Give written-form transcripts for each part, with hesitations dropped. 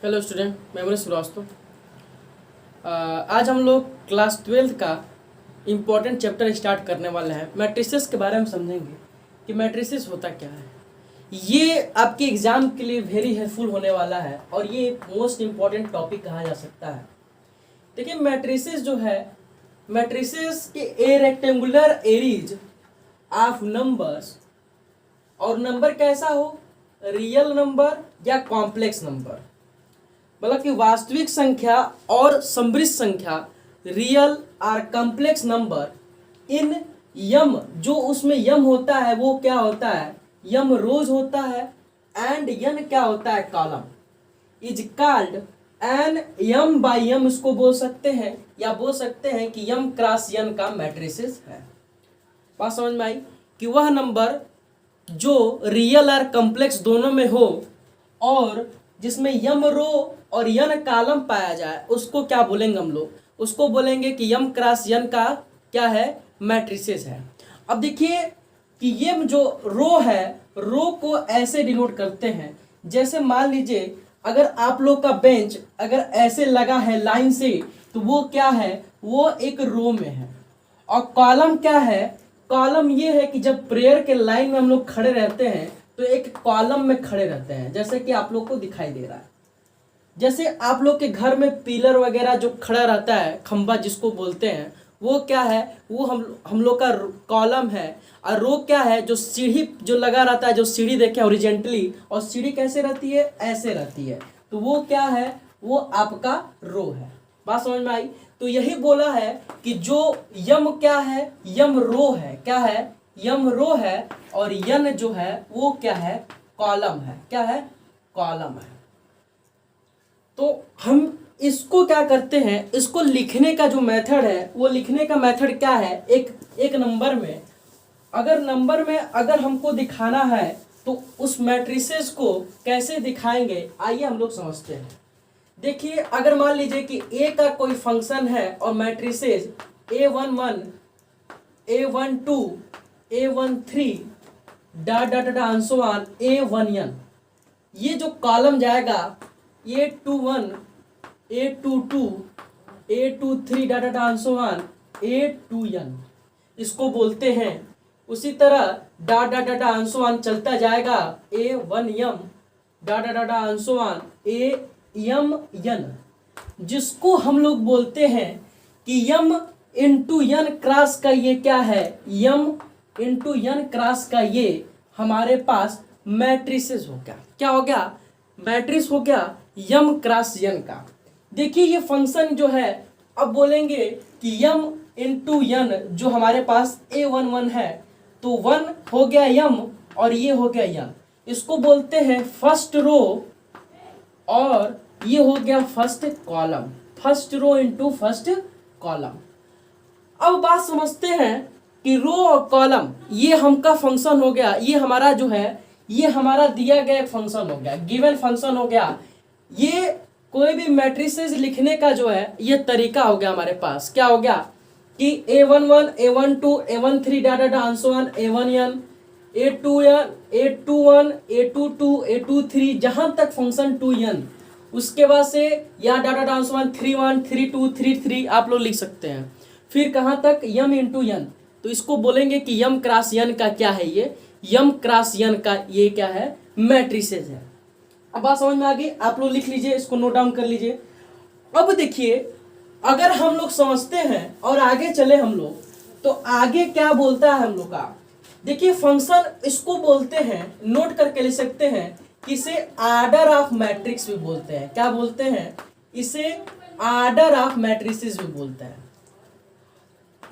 Hello student, मैं मनीष श्रीवास्तव। आज हम लोग क्लास 12 का इम्पोर्टेंट चैप्टर स्टार्ट करने वाले हैं। मैट्रिसेस के बारे में समझेंगे कि मैट्रिसेस होता क्या है। ये आपके एग्ज़ाम के लिए वेरी हेल्पफुल होने वाला है और ये मोस्ट इम्पॉर्टेंट टॉपिक कहा जा सकता है। देखिए, मैट्रिसेस जो है, मैट्रिसेस के ए रेक्टेंगुलर एरीज ऑफ नंबर्स, और नंबर कैसा हो, रियल नंबर या कॉम्प्लेक्स नंबर, मतलब कि वास्तविक संख्या और समृद्ध संख्या, रियल और कॉम्प्लेक्स नंबर इन यम, जो उसमें यम होता है वो क्या होता है, यम रोज होता है, एंड यन क्या होता है, column, is called n m by m इसको बोल सकते हैं, या बोल सकते हैं कि यम क्रॉस यन का मैट्रिसेस है। बात समझ में आई कि वह नंबर जो रियल और कॉम्प्लेक्स दोनों में हो और जिसमें यम रो और यन कॉलम पाया जाए उसको क्या बोलेंगे हम लोग, उसको बोलेंगे कि यम क्रॉस यन का क्या है, मैट्रिसेस है। अब देखिए कि ये जो रो है, रो को ऐसे डिनोट करते हैं, जैसे मान लीजिए अगर आप लोग का बेंच अगर ऐसे लगा है लाइन से, तो वो क्या है, वो एक रो में है। और कॉलम क्या है, कॉलम ये है कि जब प्रेयर के लाइन में हम लोग खड़े रहते हैं तो एक कॉलम में खड़े रहते हैं, जैसे कि आप लोग को दिखाई दे रहा है। जैसे आप लोग के घर में पिलर वगैरह जो खड़ा रहता है, खंबा जिसको बोलते हैं, वो क्या है, वो हम लोग का कॉलम है। और रो क्या है, जो सीढ़ी जो लगा रहता है, जो सीढ़ी देखे ओरिजेंटली, और सीढ़ी कैसे रहती है, ऐसे रहती है, तो वो क्या है, वो आपका रो है। बात समझ में आई। तो यही बोला है कि जो यम क्या है, यम रो है, क्या है, यम रो है, और यन जो है वो क्या है, कॉलम है, क्या है, कॉलम है। तो हम इसको क्या करते हैं, इसको लिखने का जो मेथड है, वो लिखने का मेथड क्या है, एक नंबर में, अगर नंबर में अगर हमको दिखाना है तो उस मैट्रिसेस को कैसे दिखाएंगे, आइए हम लोग समझते हैं। देखिए, अगर मान लीजिए कि ए का कोई फंक्शन है और मैट्रिसेस A11, A12, A13 डा डा डा डा अंशवान A1n, ये जो कॉलम जाएगा A21, A22, A23 डा डा डा अंशवान A2n, इसको बोलते हैं। उसी तरह डा डा डा डा अंशवान चलता जाएगा A1m डा डा डा डा अंशवान AM n, जिसको हम लोग बोलते हैं कि यम इंटू यन क्रॉस का ये क्या है, यम इंटू यन क्रॉस का ये हमारे पास मैट्रिसेस हो गया। क्या हो गया, मैट्रिक्स हो गया यम क्रॉस यन का। देखिए ये फंक्शन जो है, अब बोलेंगे कि यम इंटू यन जो हमारे पास A11 है, तो 1 हो गया यम और ये हो गया यन, इसको बोलते हैं फर्स्ट रो, और ये हो गया first column, first row into first column. अब बात समझते हैं कि रो और कॉलम ये हमका फंक्शन हो गया, ये हमारा जो है, ये हमारा दिया गया एक फंक्शन हो गया, गिवन फंक्शन हो गया। ये कोई भी मैट्रिसेस लिखने का जो है ये तरीका हो गया हमारे पास। क्या हो गया कि A11, A12, A13 डा डा डा अंशवान A1n, A2n, A21, A22, A23 जहां तक फंक्शन 2n, उसके बाद से या डा डा डा अंशवान 31, 32, 33 आप लोग लिख सकते हैं। फिर कहाँ तक, यम इंटू यन, तो इसको बोलेंगे कि यम क्रॉस यन का क्या है, ये यम क्रॉस यन का ये क्या है, मैट्रिसेस है। अब बात समझ में आ गई, आप लोग लिख लीजिए, इसको नोट डाउन कर लीजिए। अब देखिए, अगर हम लोग समझते हैं और आगे चले हम लोग, तो आगे क्या बोलता है हम लोग का, देखिए फंक्शन इसको बोलते हैं, नोट करके लिख सकते हैं कि इसे आर्डर ऑफ मैट्रिक्स भी बोलते हैं। क्या बोलते हैं, इसे आर्डर ऑफ मैट्रिसेस भी बोलते हैं।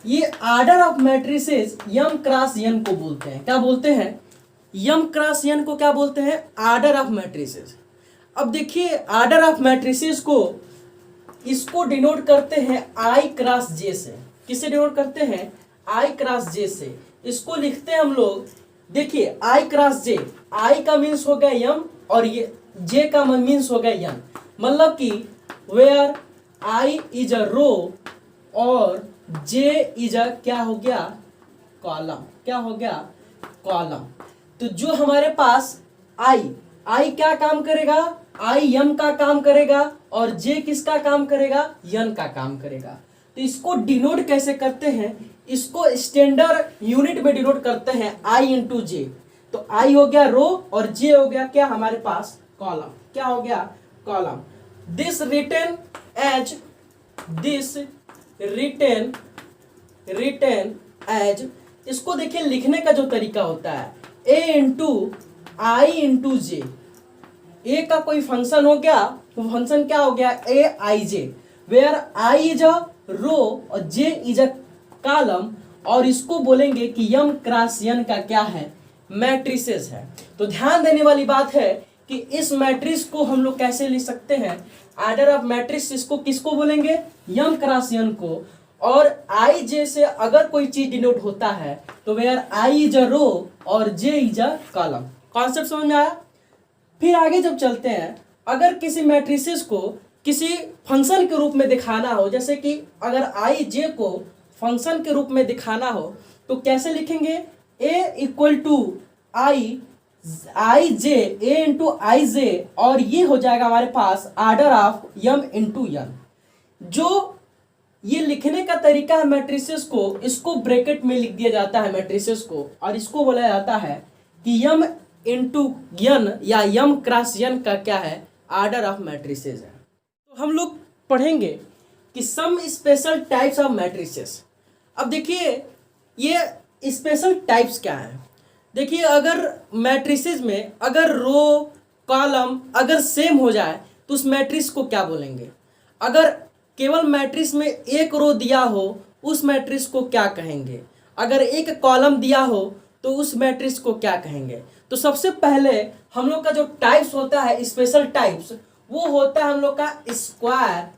ये order of matrices m cross n को बोलते हैं। क्या बोलते हैं, यम क्रॉस यन को क्या बोलते हैं, आर्डर ऑफ मैट्रिसेस। अब देखिए आर्डर ऑफ मैट्रिसेस को, इसको डिनोट करते हैं आई क्रॉस जे से। किसे डिनोट करते हैं, आई क्रॉस जे से। इसको लिखते हैं हम लोग, देखिए आई क्रॉस जे, आई का मीन्स हो गया यम और ये जे का मीन्स हो गया यन, मतलब कि वेयर आई इज अ रो और जे इज अ क्या हो गया, कॉलम। क्या हो गया, कॉलम। तो जो हमारे पास आई आई क्या काम करेगा, आई यम का काम करेगा और जे किसका काम करेगा, यन का काम करेगा। तो इसको डिनोट कैसे करते हैं, इसको स्टैंडर्ड यूनिट में डिनोट करते हैं आई इंटू जे। तो आई हो गया रो और जे हो गया क्या हमारे पास कॉलम, क्या हो गया कॉलम। दिस रिटन एज, इसको देखिए लिखने का जो तरीका होता है ए इंटू आई इंटू जे। ए का कोई फंक्शन हो गया, वो फंक्शन क्या हो गया ए आई जे, वेयर आई इज अ रो और जे इज अ कॉलम, और इसको बोलेंगे कि यम क्रॉस यन का क्या है मैट्रिसेस है। तो ध्यान देने वाली बात है कि इस मैट्रिक्स को हम लोग कैसे लिख सकते हैं, ऑर्डर ऑफ मैट्रिक्स इसको किसको बोलेंगे यम क्रॉस यन को, और आई जे से अगर कोई चीज डिनोट होता है तो वेयर आई इज अ रो और जे इज अ कॉलम। कॉन्सेप्ट समझ में आया। फिर आगे जब चलते हैं, अगर किसी मैट्रिसेस को किसी फंक्शन के रूप में दिखाना हो, जैसे कि अगर आई जे को फंक्शन के रूप में दिखाना हो तो कैसे लिखेंगे, a equal to i j, a into i j, और ये हो जाएगा हमारे पास order of m into n. जो ये लिखने का तरीका है मैट्रिसेस को, इसको ब्रैकेट में लिख दिया जाता है मैट्रिसेस को, और इसको बोला जाता है कि यम इंटू यन या यम क्रॉस यन का क्या है आर्डर ऑफ मैट्रिसेस है। तो हम लोग पढ़ेंगे कि some special types of matrices. अब देखिए ये स्पेशल टाइप्स क्या है। देखिए अगर मैट्रिसेस में अगर रो कॉलम अगर सेम हो जाए तो उस मैट्रिक्स को क्या बोलेंगे, अगर केवल मैट्रिक्स में एक रो दिया हो उस मैट्रिक्स को क्या कहेंगे, अगर एक कॉलम दिया हो तो उस मैट्रिक्स को क्या कहेंगे। तो सबसे पहले हम लोग का जो टाइप्स होता है स्पेशल टाइप्स, वो होता है हम लोग का स्क्वायर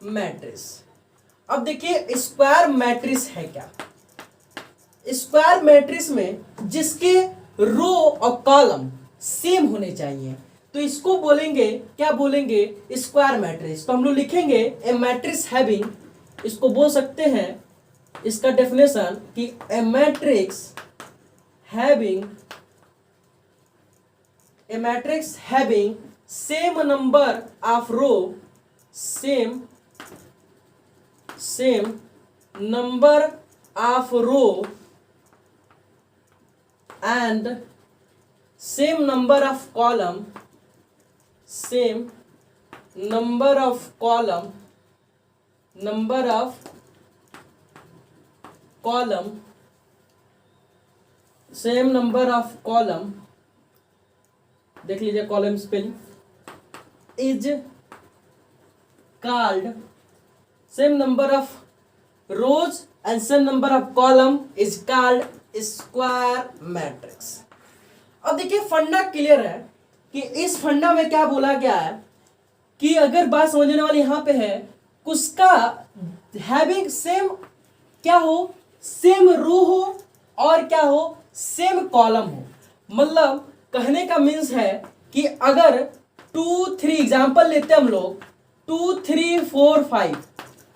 मैट्रिक्स। अब देखिए स्क्वायर मैट्रिक्स है क्या, स्क्वायर मैट्रिक्स में जिसके रो और कॉलम सेम होने चाहिए तो इसको बोलेंगे क्या बोलेंगे स्क्वायर मैट्रिक्स। तो हम लोग लिखेंगे ए मैट्रिक्स हैविंग, इसको बोल सकते हैं इसका डेफिनेशन कि a matrix having same number of row, same number of row and same number of column, same number of column, same number of column, देख लीजिए column spelling, is called same number of rows and same number of column is called square matrix. अब देखिए फंडा clear है कि इस फंडा में क्या बोला गया है कि अगर बात समझने वाली यहां पे है, उसका हैविंग सेम क्या हो, सेम रो हो और क्या हो सेम कॉलम हो। मतलब कहने का मीन्स है कि अगर 2 3 एग्जांपल लेते हैं हम लोग 2 3 4 5।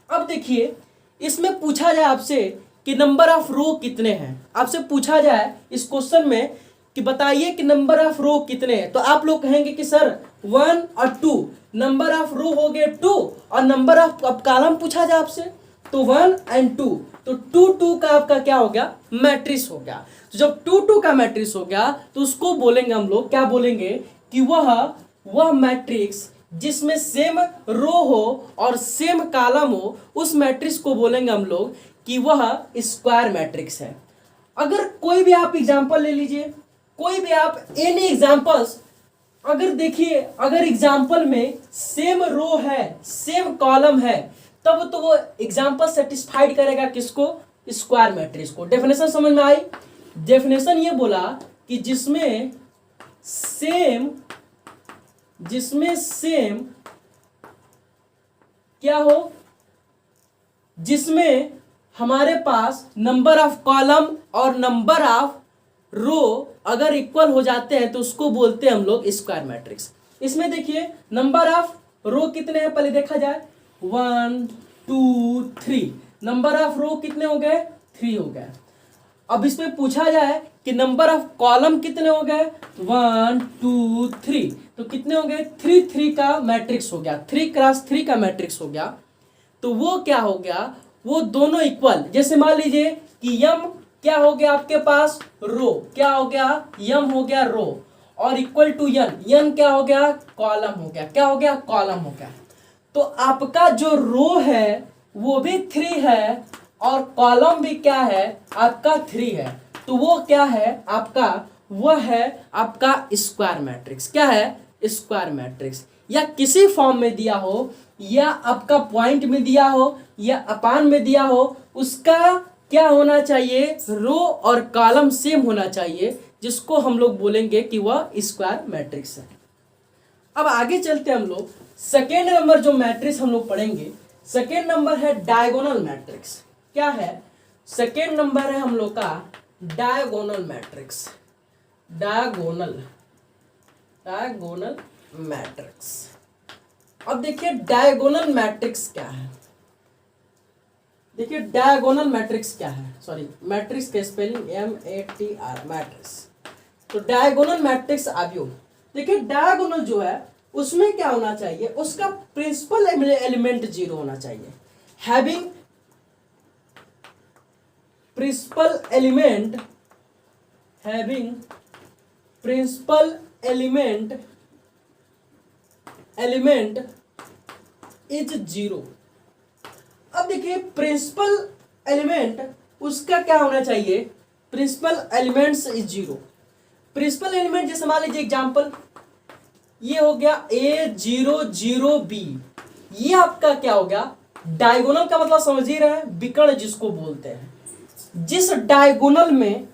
अब देखिए इसमें पूछा जाए आपसे कि नंबर ऑफ रो कितने हैं, आपसे पूछा जाए इस क्वेश्चन में कि बताइए कि नंबर ऑफ रो कितने हैं, तो आप लोग कहेंगे कि सर 1 और 2, नंबर ऑफ रो हो गए 2 और नंबर ऑफ कॉलम पूछा जाए आपसे तो 1 and 2, तो 2 2 का आपका क्या हो गया मैट्रिक्स हो गया। तो जब 2 2 का मैट्रिक्स हो गया तो उसको बोलेंगे हम लोग क्या बोलेंगे कि वह मैट्रिक्स जिसमें सेम रो हो और सेम कॉलम हो उस मैट्रिक्स को बोलेंगे हम लोग कि वह स्क्वायर मैट्रिक्स है। अगर कोई भी आप एग्जांपल ले लीजिए, कोई भी आप एनी एग्जांपल्स, अगर देखिए अगर एग्जांपल में सेम रो है सेम कॉलम है तब तो वो एग्जांपल सेटिस्फाइड करेगा किसको स्क्वायर मैट्रिक्स को। डेफिनेशन समझ में आई। डेफिनेशन ये बोला कि जिसमें सेम क्या हो, जिसमें हमारे पास नंबर ऑफ कॉलम और नंबर ऑफ रो अगर इक्वल हो जाते हैं तो उसको बोलते हैं हम लोग स्क्वायर मैट्रिक्स। इसमें देखिए नंबर ऑफ रो कितने हैं पहले देखा जाए 1 2 3, नंबर ऑफ रो कितने हो गए 3 हो गए। अब इसमें पूछा जाए कि नंबर ऑफ कॉलम कितने हो गए, 1 2 3, तो कितने हो गए, 3 3 का मैट्रिक्स हो गया, 3 क्रॉस 3 का मैट्रिक्स हो गया। तो वो क्या हो गया, वो दोनों इक्वल, जैसे मान लीजिए कि यम क्या हो गया आपके पास, रो, क्या हो गया, यम हो गया रो, और इक्वल टू यन, यन क्या हो गया, कॉलम हो गया, क्या हो गया, कॉलम हो गया। तो आपका जो रो है वो भी 3 है और कॉलम भी क्या है आपका 3 है, तो वो क्या है आपका, वह है आपका स्क्वायर मैट्रिक्स। क्या है, स्क्वायर मैट्रिक्स। या किसी फॉर्म में दिया हो, या आपका पॉइंट में दिया हो, या अपान में दिया हो, उसका क्या होना चाहिए, रो और कॉलम सेम होना चाहिए, जिसको हम लोग बोलेंगे कि वह स्क्वायर मैट्रिक्स है। अब आगे चलते हम लोग, सेकेंड नंबर जो मैट्रिक्स हम लोग पढ़ेंगे, सेकेंड नंबर है डायगोनल मैट्रिक्स। क्या है, सेकेंड नंबर है हम लोग का diagonal matrix, diagonal, diagonal matrix. अब देखिए डायगोनल मैट्रिक्स क्या है, देखिए डायगोनल मैट्रिक्स क्या है, सॉरी मैट्रिक्स के स्पेलिंग MATR, मैट्रिक्स। तो डायगोनल मैट्रिक्स आव्यूह, देखिए डायगोनल जो है उसमें क्या होना चाहिए, उसका प्रिंसिपल एलिमेंट 0 होना चाहिए, having principal element, having principal element is 0। अब देखिए प्रिंसिपल एलिमेंट उसका क्या होना चाहिए, principal elements is 0। Principal element जैसे मान लीजिए एग्जांपल, ये हो गया A00B, ये आपका क्या हो गया, डायगोनल का मतलब समझ ही रहे हैं, विकर्ण जिसको बोलते हैं। जिस डायगोनल में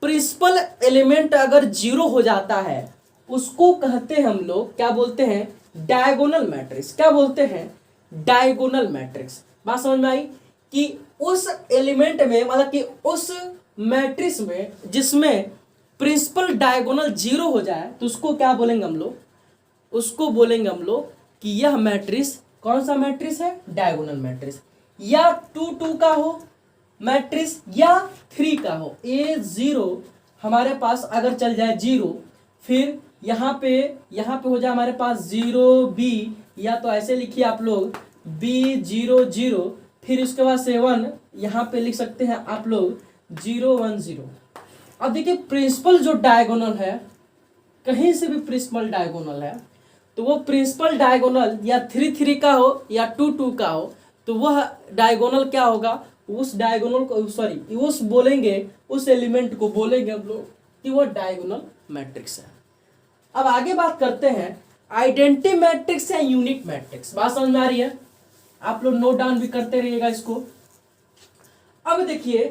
प्रिंसिपल एलिमेंट अगर 0 हो जाता है उसको कहते हैं हम लोग, क्या बोलते हैं, डायगोनल मैट्रिक्स। क्या बोलते हैं, डायगोनल मैट्रिक्स। बात समझ में आई कि उस एलिमेंट में, मतलब कि उस मैट्रिक्स में जिसमें प्रिंसिपल डायगोनल 0 हो जाए तो उसको क्या बोलेंगे हम लोग, उसको बोलेंगे हम लोग कि यह मैट्रिक्स कौन सा मैट्रिक्स है, डायगोनल मैट्रिक्स। या 2 2 का हो मैट्रिक्स, या 3 का हो। A0 हमारे पास अगर चल जाए 0, फिर यहाँ पे हो जाए हमारे पास 0B, या तो ऐसे लिखिए आप लोग B00, फिर उसके बाद 7 यहाँ पे लिख सकते हैं आप लोग 010। अब देखिए प्रिंसिपल जो डायगोनल है, कहीं से भी प्रिंसिपल डायगोनल है, तो वो प्रिंसिपल डायगोनल या 3 3 का हो या 2 2 का हो, तो वह डायगोनल क्या होगा, उस डायगोनल को, सॉरी उस बोलेंगे, उस एलिमेंट को बोलेंगे हम लोग कि वह डायगोनल मैट्रिक्स है। अब आगे बात करते हैं आइडेंटिटी मैट्रिक्स या यूनिट मैट्रिक्स। बात समझ में आ रही है, आप लोग नोट डाउन भी करते रहिएगा इसको। अब देखिए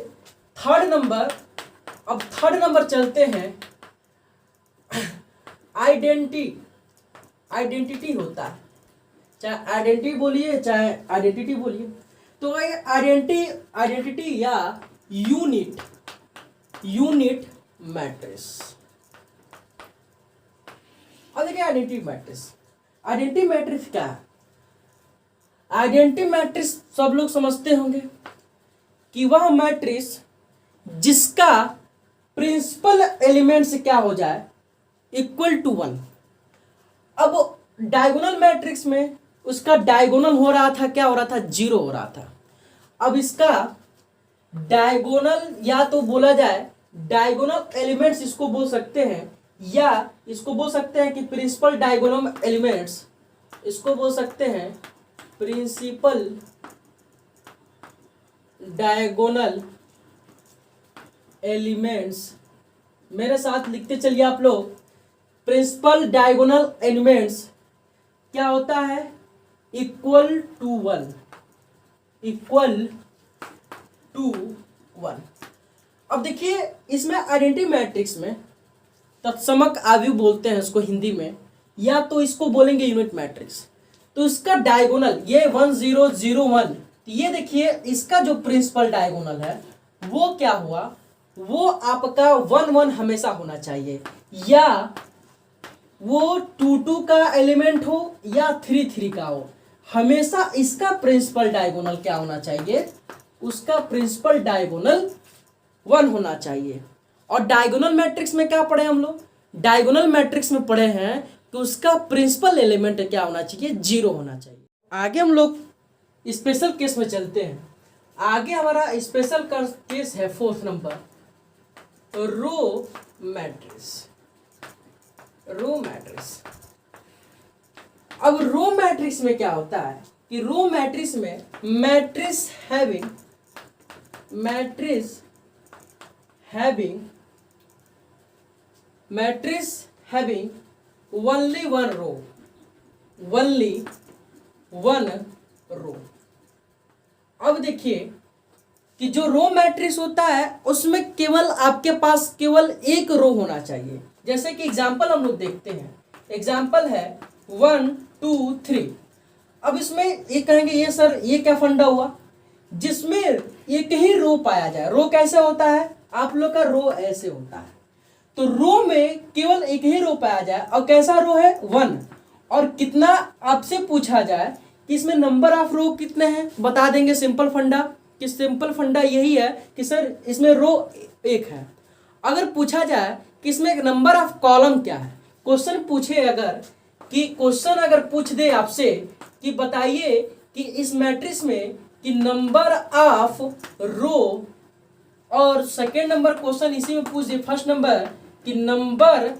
थर्ड नंबर, अब थर्ड नंबर चलते हैं, आइडेंटिटी होता है, चाहे आइडेंटिटी बोलिए चाहे आइडेंटिटी बोलिए, तो आइडेंटिटी या यूनिट मैट्रिक्स। अब देखिए आइडेंटिटी मैट्रिक्स क्या है। आइडेंटिटी मैट्रिक्स सब लोग समझते होंगे कि वह मैट्रिक्स जिसका प्रिंसिपल एलिमेंट से क्या हो जाए, इक्वल टू 1। अब डायगोनल मैट्रिक्स में उसका डायगोनल हो रहा था, क्या हो रहा था, 0 हो रहा था। अब इसका डायगोनल या तो बोला जाए डायगोनल एलिमेंट्स इसको बोल सकते हैं, या इसको बोल सकते हैं कि प्रिंसिपल डायगोनल एलिमेंट्स, इसको बोल सकते हैं प्रिंसिपल डायगोनल एलिमेंट्स। मेरे साथ लिखते चलिए आप लोग, प्रिंसिपल डायगोनल एलिमेंट्स क्या होता है, इक्वल टू 1, इक्वल टू 1। अब देखिए इसमें आइडेंटिटी मैट्रिक्स में तत्समक आव्यूह बोलते हैं इसको हिंदी में, या तो इसको बोलेंगे यूनिट मैट्रिक्स। तो इसका डायगोनल ये 1 0 0 1, ये देखिए इसका जो प्रिंसिपल डायगोनल है वो क्या हुआ, वो आपका 1 1 हमेशा होना चाहिए, या वो 2 2 का एलिमेंट हो या 3 3 का हो, हमेशा इसका प्रिंसिपल डायगोनल क्या होना चाहिए, उसका प्रिंसिपल डायगोनल 1 होना चाहिए। और डायगोनल मैट्रिक्स में क्या पढ़े हम लोग, डायगोनल मैट्रिक्स में पढ़े हैं कि उसका प्रिंसिपल एलिमेंट क्या होना चाहिए, 0 होना चाहिए। आगे हम लोग स्पेशल केस में चलते हैं। आगे हमारा स्पेशल केस है 4th number, row matrix. Row matrix, अब रो मैट्रिक्स में क्या होता है कि रो मैट्रिक्स में matrix having only one row. अब देखिए कि जो रो मैट्रिक्स होता है उसमें केवल आपके पास केवल एक रो होना चाहिए। जैसे कि एग्जांपल हम लोग देखते हैं, एग्जांपल है 1 2 3। अब इसमें ये कहेंगे ये सर ये क्या फंडा हुआ, जिसमें एक ही रो पाया जाए। रो कैसे होता है, आप लोग का रो ऐसे होता है, तो रो में केवल एक ही रो पाया जाए। और कैसा रो है, 1। और कितना आपसे पूछा जाए कि इसमें नंबर ऑफ रो कितने हैं, बता देंगे सिंपल फंडा, कि सिंपल फंडा यही है कि सर इसमें रो 1 है। अगर पूछा जाए कि इसमें नंबर ऑफ कॉलम क्या है, क्वेश्चन पूछे अगर कि क्वेश्चन अगर पूछ दे आपसे कि बताइए कि इस मैट्रिक्स में कि नंबर ऑफ रो, और सेकेंड नंबर क्वेश्चन इसी में पूछ दे फर्स्ट नंबर कि नंबर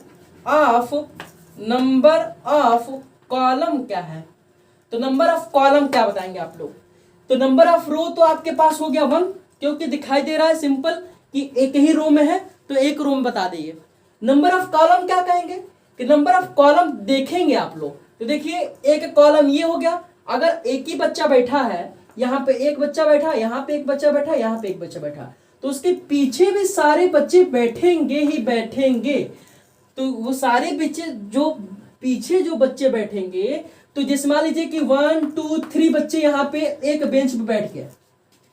ऑफ कॉलम क्या है, तो नंबर ऑफ कॉलम क्या बताएंगे आप लोग। तो नंबर ऑफ रो तो आपके पास हो गया 1, क्योंकि दिखाई दे रहा है सिंपल कि एक ही रो में है, तो एक रो में बता दीजिए। नंबर ऑफ कॉलम क्या कहेंगे कि नंबर ऑफ कॉलम देखेंगे आप लोग, तो देखिए एक कॉलम ये हो गया। अगर एक ही बच्चा बैठा है, यहाँ पे एक बच्चा बैठा, यहाँ पे एक बच्चा बैठा, यहाँ पे एक बच्चा बैठा, तो उसके पीछे भी सारे बच्चे बैठेंगे ही बैठेंगे। तो वो सारे बच्चे जो पीछे जो बच्चे बैठेंगे, तो जैसे मान लीजिए कि 1 2 3 बच्चे यहाँ पे एक बेंच पे बैठ गए,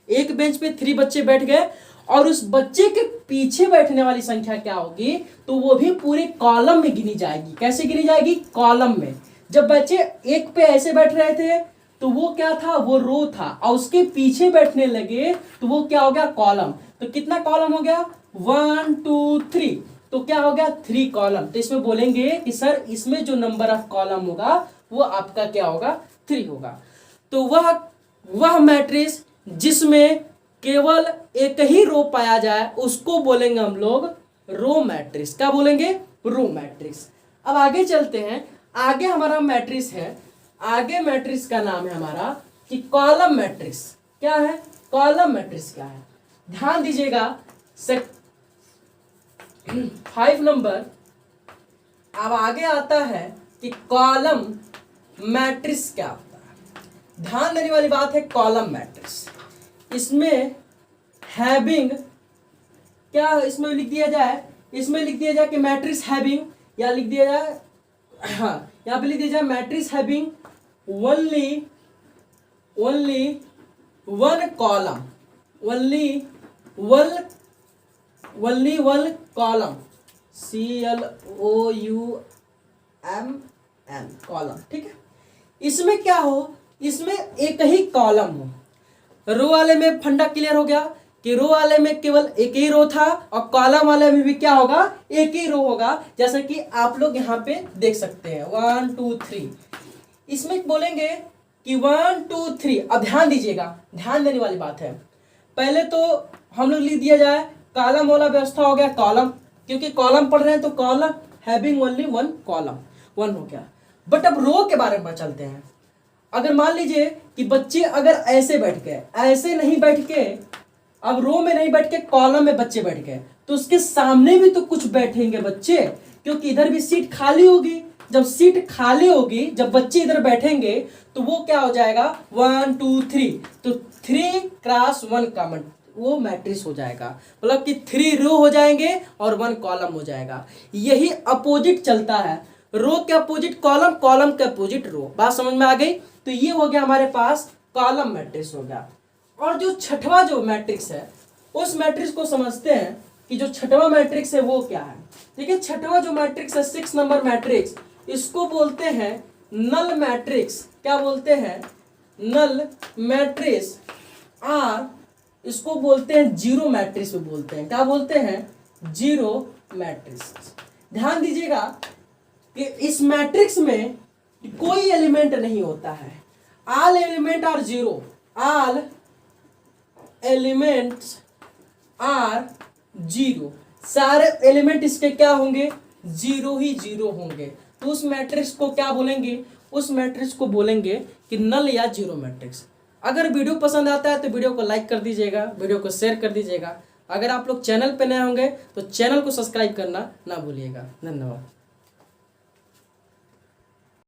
एक बेंच पे 3 बच्चे बैठ गए, और उस बच्चे के पीछे बैठने वाली संख्या क्या होगी, तो वो भी पूरे कॉलम में गिनी जाएगी। कैसे गिनी जाएगी, कॉलम में। जब बच्चे एक पे ऐसे बैठ रहे थे तो वो क्या था, वो रो था, और उसके पीछे बैठने लगे तो वो क्या हो गया, कॉलम। तो कितना कॉलम हो गया, 1 2 3, तो क्या हो गया 3 कॉलम। तो इसमें बोलेंगे कि सर इसमें जो नंबर ऑफ कॉलम होगा वो आपका क्या होगा, 3 होगा। तो वह मैट्रिक्स जिसमें केवल एक ही रो पाया जाए उसको बोलेंगे हम लोग रो मैट्रिक्स। क्या बोलेंगे, रो मैट्रिक्स। अब आगे चलते हैं, आगे हमारा मैट्रिक्स है, आगे मैट्रिक्स का नाम है हमारा कि कॉलम मैट्रिक्स। क्या है, कॉलम मैट्रिक्स क्या है, ध्यान दीजिएगा। 5 नंबर अब आगे आता है कि कॉलम मैट्रिक्स क्या होता है। ध्यान देने वाली बात है, कॉलम मैट्रिक्स, इसमें हैविंग क्या, इसमें लिख दिया जाए, इसमें लिख दिया जाए कि मैट्रिक्स हैविंग, या लिख दिया जाए, हाँ यहाँ पे लिख दिया जाए matrix having only one column, only one column, CLOUMN column. ठीक है, इसमें क्या हो, इसमें एक ही कॉलम हो। रो वाले में फंडा क्लियर हो गया कि रो वाले में केवल एक ही रो था, और कॉलम वाले में भी क्या होगा, एक ही रो होगा। जैसे कि आप लोग यहाँ पे देख सकते हैं 1 2 3, इसमें बोलेंगे कि 1 2 3। अब ध्यान दीजिएगा, ध्यान देने वाली बात है। पहले तो हम लोग लिख दिया जाए कॉलम वाला व्यवस्था हो गया, कॉलम, क्योंकि कॉलम पढ़ रहे हैं तो column having only one column, 1 हो गया। बट अब रो के बारे में चलते हैं। अगर मान लीजिए कि बच्चे अगर ऐसे बैठ गए, ऐसे नहीं बैठ के, अब रो में नहीं बैठ के कॉलम में बच्चे बैठ गए, तो उसके सामने भी तो कुछ बैठेंगे बच्चे, क्योंकि इधर भी सीट खाली होगी। जब सीट खाली होगी, जब बच्चे इधर बैठेंगे तो वो क्या हो जाएगा 1 2 3, तो 3 क्रॉस 1 का वो मैट्रिक्स हो जाएगा, मतलब कि 3 रो हो जाएंगे और 1 कॉलम हो जाएगा। यही अपोजिट चलता है, रो के अपोजिट कॉलम, कॉलम के अपोजिट रो। बात समझ में आ गई। तो ये हो गया हमारे पास कॉलम मैट्रिक्स हो गया। और जो छठवां जो मैट्रिक्स है, उस मैट्रिक्स को समझते हैं कि जो छठवां मैट्रिक्स है वो क्या है। देखिए छठवां जो मैट्रिक्स है 6 नंबर मैट्रिक्स, इसको बोलते हैं नल मैट्रिक्स। क्या बोलते हैं, नल मैट्रिक्स, आर इसको बोलते हैं जीरो मैट्रिक्स में बोलते हैं। क्या बोलते हैं? Zero matrix. ध्यान दीजिएगा कि इस मैट्रिक्स में कोई एलिमेंट नहीं होता है। All element are zero, all elements are zero. सारे एलिमेंट इसके क्या होंगे? जीरो ही जीरो होंगे। तो उस मैट्रिक्स को क्या बोलेंगे? उस मैट्रिक्स को बोलेंगे कि नल या जीरो मैट्रिक्स। अगर वीडियो पसंद आता है तो वीडियो को लाइक कर दीजिएगा, वीडियो को शेयर कर दीजिएगा। अगर आप लोग चैनल पे नए होंगे तो चैनल को सब्सक्राइब करना ना भूलिएगा। धन्यवाद।